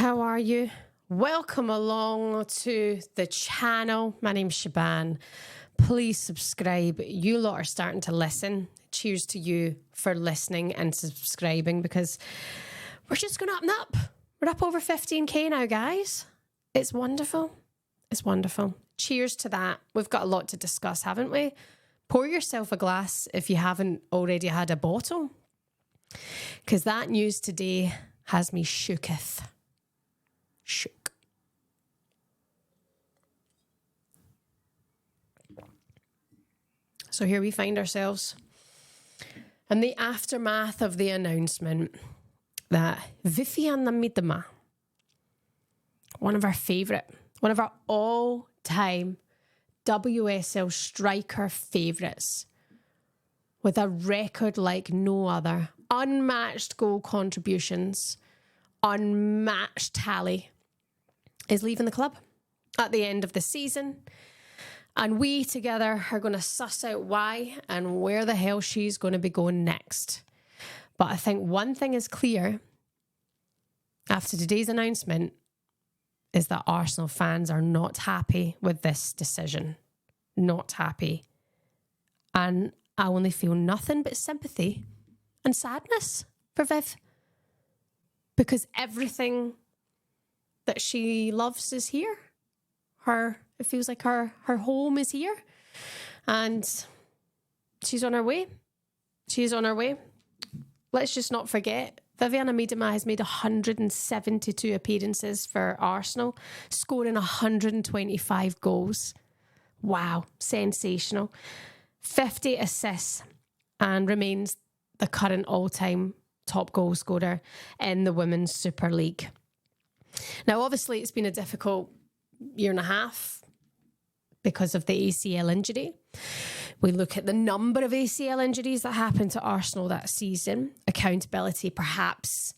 How are you? Welcome along to the channel. My name's Shaban. Please subscribe. You lot are starting to listen. Cheers to you for listening and subscribing, because we're just going up and up. We're up over 15k now, guys. It's wonderful. It's wonderful. Cheers to that. We've got a lot to discuss, haven't we? Pour yourself a glass if you haven't already had a bottle, because that news today has me shooketh. Shook. So here we find ourselves in the aftermath of the announcement that Vivianne Miedema, one of our all-time WSL striker favourites, with a record like no other, unmatched goal contributions, unmatched tally, is leaving the club at the end of the season. And we together are going to suss out why and where the hell she's going to be going next. But I think one thing is clear after today's announcement is that Arsenal fans are not happy with this decision. Not happy. And I only feel nothing but sympathy and sadness for Viv, because everything that she loves is here. It feels like her home is here, and she's on her way. She's on her way. Let's just not forget, Vivianne Miedema has made 172 appearances for Arsenal, scoring 125 goals. Wow, sensational. 50 assists, and remains the current all-time top goal scorer in the Women's Super League. Now, obviously, it's been a difficult year and a half because of the ACL injury. We look at the number of ACL injuries that happened to Arsenal that season. Accountability perhaps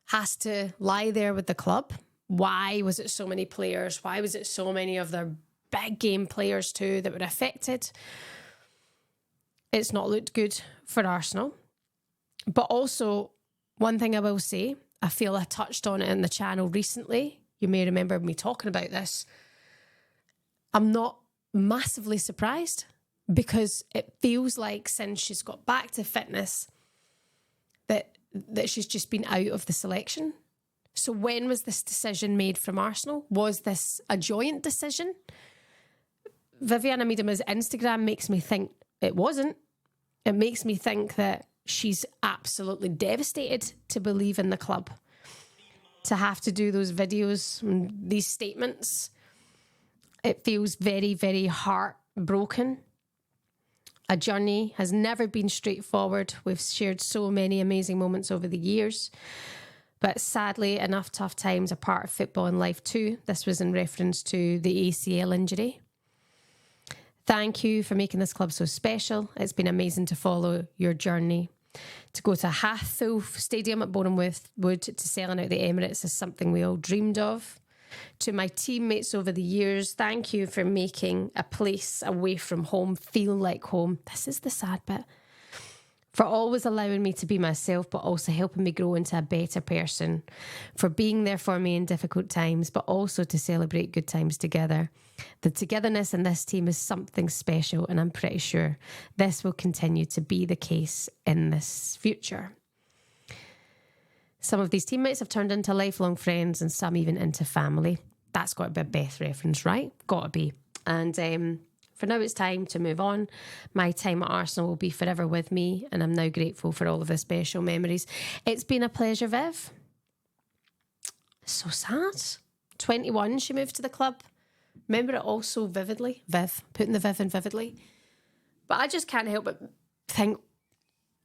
has to lie there with the club. Why was it so many players? Why was it so many of their big game players too that were affected? It's not looked good for Arsenal. But also, one thing I will say, I feel I touched on it in the channel recently. You may remember me talking about this. I'm not massively surprised, because it feels like since she's got back to fitness that she's just been out of the selection. So when was this decision made from Arsenal? Was this a joint decision? Vivianne Miedema's Instagram makes me think it wasn't. It makes me think that she's absolutely devastated to believe in the club, to have to do those videos and these statements. It feels very, very heartbroken. A journey has never been straightforward. We've shared so many amazing moments over the years, but sadly enough, tough times are part of football and life too. This was in reference to the ACL injury. Thank you for making this club so special. It's been amazing to follow your journey. To go to Hathel Stadium at Bournemouth Wood to selling out the Emirates is something we all dreamed of. To my teammates over the years, thank you for making a place away from home feel like home. This is the sad bit. For always allowing me to be myself, but also helping me grow into a better person. For being there for me in difficult times, but also to celebrate good times together. The togetherness in this team is something special, and I'm pretty sure this will continue to be the case in this future. Some of these teammates have turned into lifelong friends, and some even into family. That's got to be a Beth reference, right? Got to be. And for now, it's time to move on. My time at Arsenal will be forever with me, and I'm now grateful for all of the special memories. It's been a pleasure, Viv. So sad. 21, she moved to the club. Remember it all so vividly. Viv, putting the Viv in vividly. But I just can't help but think,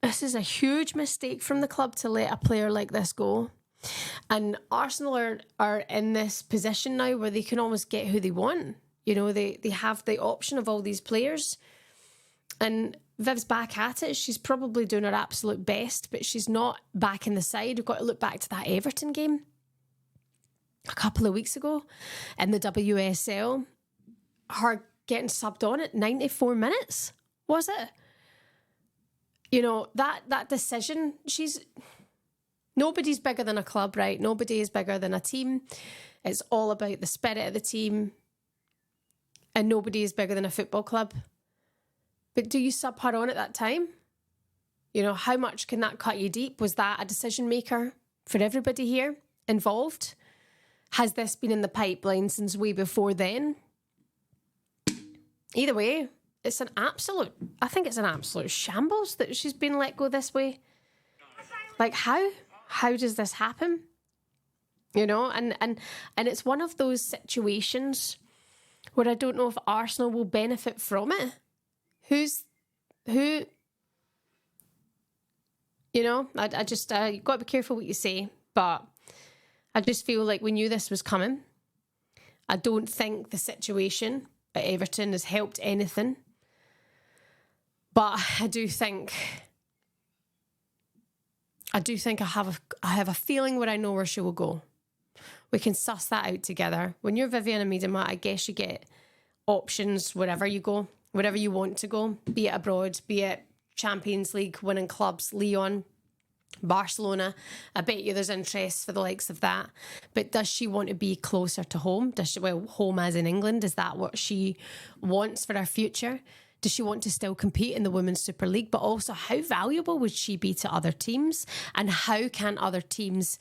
this is a huge mistake from the club to let a player like this go. And Arsenal are in this position now where they can almost get who they want. You know, they have the option of all these players. And Viv's back at it. She's probably doing her absolute best, but she's not back in the side. We've got to look back to that Everton game a couple of weeks ago in the WSL. Her getting subbed on at 94 minutes, was it? You know, that decision, she's Nobody's bigger than a club, right? Nobody is bigger than a team. It's all about the spirit of the team. And nobody is bigger than a football club. But do you sub her on at that time? You know, how much can that cut you deep? Was that a decision maker for everybody here involved? Has this been in the pipeline since way before then? Either way, I think it's an absolute shambles that she's been let go this way. Like, how? How does this happen? You know, and it's one of those situations where I don't know if Arsenal will benefit from it. Who? You know, I just, you've got to be careful what you say, but I just feel like we knew this was coming. I don't think the situation at Everton has helped anything, but I do think I have a feeling where I know where she will go. We can suss that out together. When you're Vivianne Miedema, I guess you get options wherever you go, wherever you want to go, be it abroad, be it Champions League winning clubs, Lyon, Barcelona. I bet you there's interest for the likes of that. But does she want to be closer to home? Home as in England? Is that what she wants for her future? Does she want to still compete in the Women's Super League? But also, how valuable would she be to other teams? And how can other teams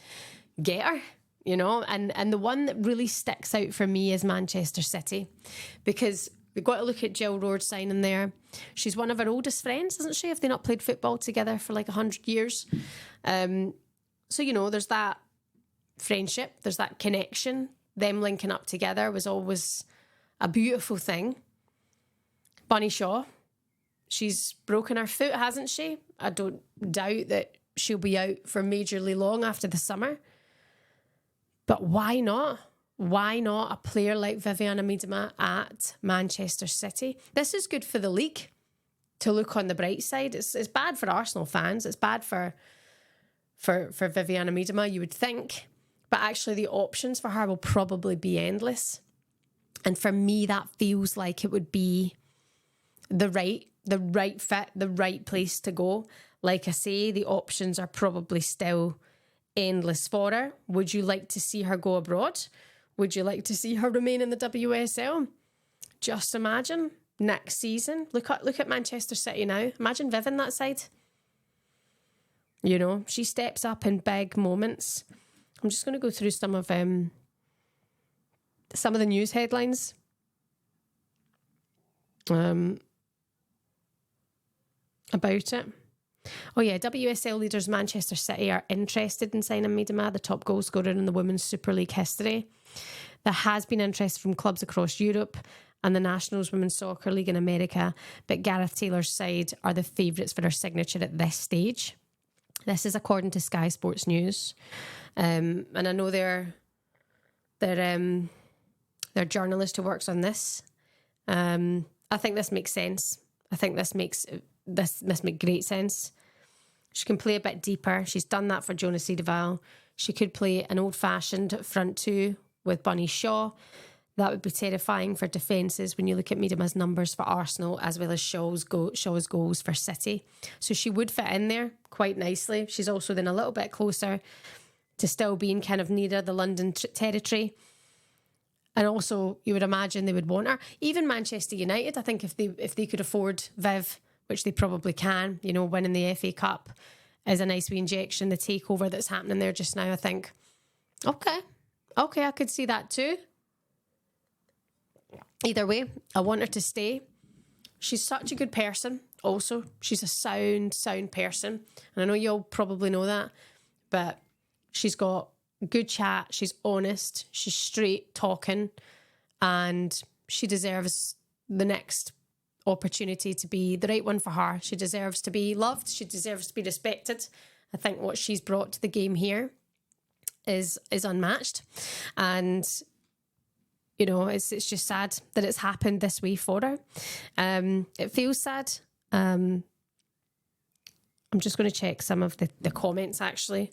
get her? You know, and the one that really sticks out for me is Manchester City, because we've got to look at Jill Roord signing there. She's one of our oldest friends, isn't she? Have they not played football together for like 100 years? So, you know, there's that friendship, there's that connection. Them linking up together was always a beautiful thing. Bunny Shaw, she's broken her foot, hasn't she? I don't doubt that she'll be out for majorly long after the summer. But why not? Why not a player like Vivianne Miedema at Manchester City? This is good for the league, to look on the bright side. It's bad for Arsenal fans. It's bad for Vivianne Miedema, you would think. But actually the options for her will probably be endless. And for me, that feels like it would be the right fit, the right place to go. Like I say, the options are probably still endless for her. Would you like to see her go abroad? Would you like to see her remain in the WSL? Just imagine next season. Look at Manchester City now. Imagine Viv in that side. You know, she steps up in big moments. I'm just going to go through some of the news headlines. About it. Oh yeah, WSL leaders Manchester City are interested in signing Miedema, the top goal scorer in the Women's Super League history. There has been interest from clubs across Europe and the Nationals Women's Soccer League in America, but Gareth Taylor's side are the favourites for her signature at this stage. This is according to Sky Sports News. And I know their journalist who works on this. I think this makes sense. I think this makes great sense. She can play a bit deeper. She's done that for Jonas Edeval. She could play an old-fashioned front two with Bunny Shaw. That would be terrifying for defences when you look at Miedema's numbers for Arsenal as well as Shaw's goals for City. So she would fit in there quite nicely. She's also then a little bit closer to still being kind of nearer the London territory. And also, you would imagine they would want her. Even Manchester United, I think if they could afford Viv, which they probably can, you know, winning the FA Cup is a nice wee injection. The takeover that's happening there just now, I think, okay, I could see that too. Either way, I want her to stay. She's such a good person also. She's a sound person. And I know you'll probably know that, but she's got good chat. She's honest. She's straight talking. And she deserves the next opportunity to be the right one for her. She deserves to be loved. She deserves to be respected. I think what she's brought to the game here is unmatched. And you know, it's just sad that it's happened this way for her. It feels sad. I'm just going to check some of the comments actually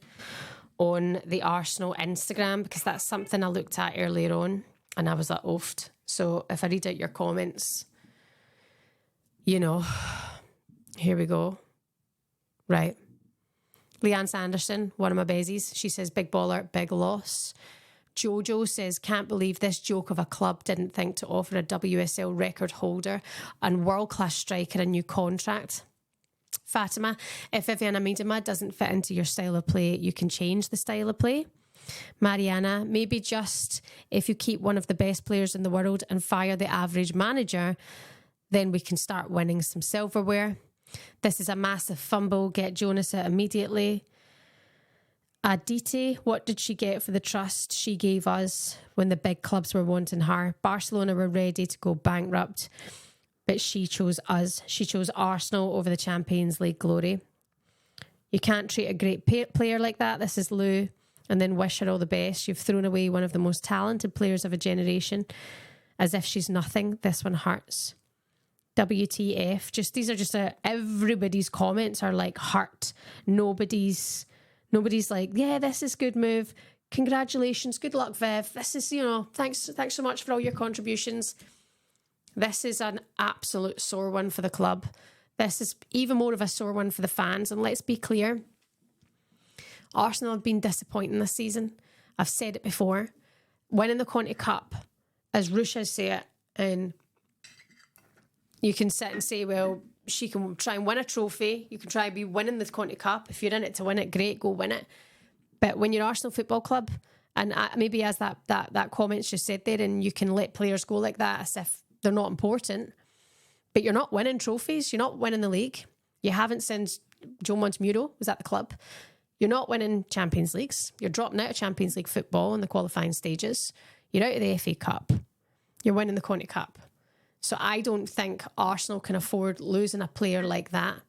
on the Arsenal Instagram, because that's something I looked at earlier on and I was like, oofed. So if I read out your comments, you know, here we go. Right. Leanne Sanderson, one of my bezies, she says, big baller, big loss. Jojo says, can't believe this joke of a club didn't think to offer a WSL record holder and world-class striker a new contract. Fatima, if Vivianne Miedema doesn't fit into your style of play, you can change the style of play. Mariana, maybe just if you keep one of the best players in the world and fire the average manager, then we can start winning some silverware. This is a massive fumble. Get Jonas out immediately. Aditi, what did she get for the trust she gave us when the big clubs were wanting her? Barcelona were ready to go bankrupt, but she chose us. She chose Arsenal over the Champions League glory. You can't treat a great player like that. This is Lou. And then wish her all the best. You've thrown away one of the most talented players of a generation as if she's nothing. This one hurts. WTF. These are just everybody's comments are like hurt. Nobody's like, yeah, this is good move. Congratulations. Good luck, Viv. This is, thanks so much for all your contributions. This is an absolute sore one for the club. This is even more of a sore one for the fans. And let's be clear, Arsenal have been disappointing this season. I've said it before. Winning the Conti Cup, as Rusha say it, and you can sit and say, well, she can try and win a trophy. You can try and be winning the Conti Cup. If you're in it to win it, great, go win it. But when you're Arsenal Football Club, and maybe as that comment's just said there, and you can let players go like that as if they're not important, but you're not winning trophies. You're not winning the league. You haven't since Joe Montemuro was at the club. You're not winning Champions Leagues. You're dropping out of Champions League football in the qualifying stages. You're out of the FA Cup. You're winning the Conti Cup. So I don't think Arsenal can afford losing a player like that.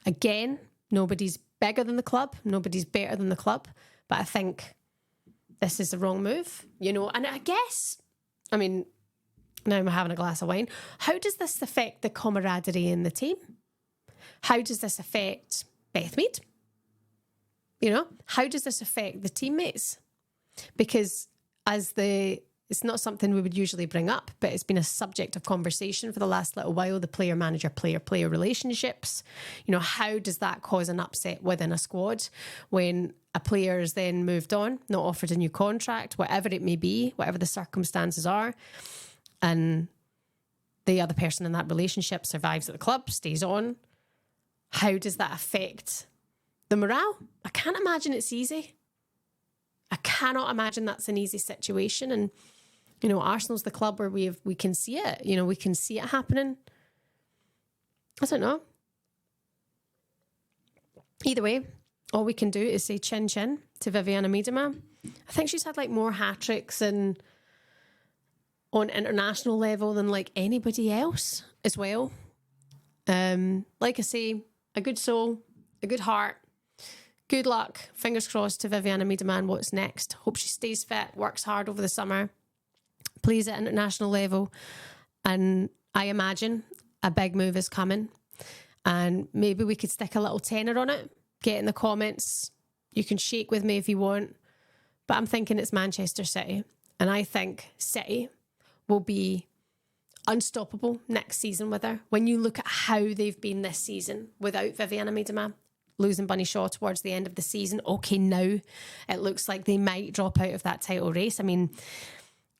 Again, nobody's bigger than the club. Nobody's better than the club. But I think this is the wrong move, And I guess, now I'm having a glass of wine. How does this affect the camaraderie in the team? How does this affect Beth Mead? How does this affect the teammates? Because it's not something we would usually bring up, but it's been a subject of conversation for the last little while, the player-manager, player-player relationships. How does that cause an upset within a squad when a player is then moved on, not offered a new contract, whatever it may be, whatever the circumstances are, and the other person in that relationship survives at the club, stays on? How does that affect the morale? I can't imagine it's easy. I cannot imagine that's an easy situation. And, Arsenal's the club where we can see it. We can see it happening. I don't know. Either way, all we can do is say chin chin to Vivianne Miedema. I think she's had more hat-tricks and on international level than anybody else as well. Like I say, a good soul, a good heart. Good luck. Fingers crossed to Vivianne Miedema and what's next. Hope she stays fit, works hard over the summer, plays at international level. And I imagine a big move is coming. And maybe we could stick a little tenner on it. Get in the comments. You can shake with me if you want. But I'm thinking it's Manchester City. And I think City will be unstoppable next season with her. When you look at how they've been this season without Vivianne Miedema, losing Bunny Shaw towards the end of the season. Okay, now it looks like they might drop out of that title race.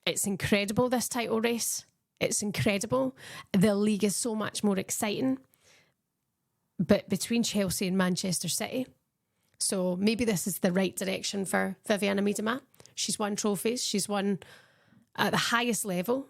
It's incredible, this title race. It's incredible. The league is so much more exciting. But between Chelsea and Manchester City. So maybe this is the right direction for Vivianne Miedema. She's won trophies. She's won at the highest level.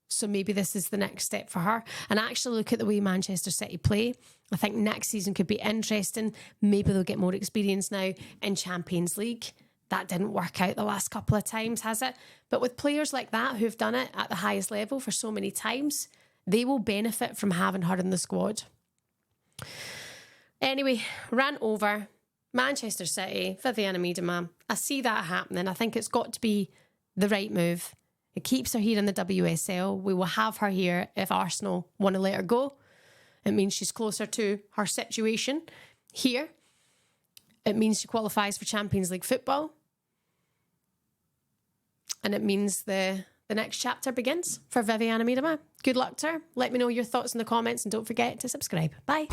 So maybe this is the next step for her. And actually look at the way Manchester City play. I think next season could be interesting. Maybe they'll get more experience now in Champions League. That didn't work out the last couple of times, has it? But with players like that who've done it at the highest level for so many times, they will benefit from having her in the squad. Anyway, rant over. Manchester City, Vivianne Miedema. I see that happening. I think it's got to be the right move. It keeps her here in the WSL. We will have her here if Arsenal want to let her go. It means she's closer to her situation here. It means she qualifies for Champions League football. And it means the next chapter begins for Vivianne Miedema. Good luck to her. Let me know your thoughts in the comments and don't forget to subscribe. Bye.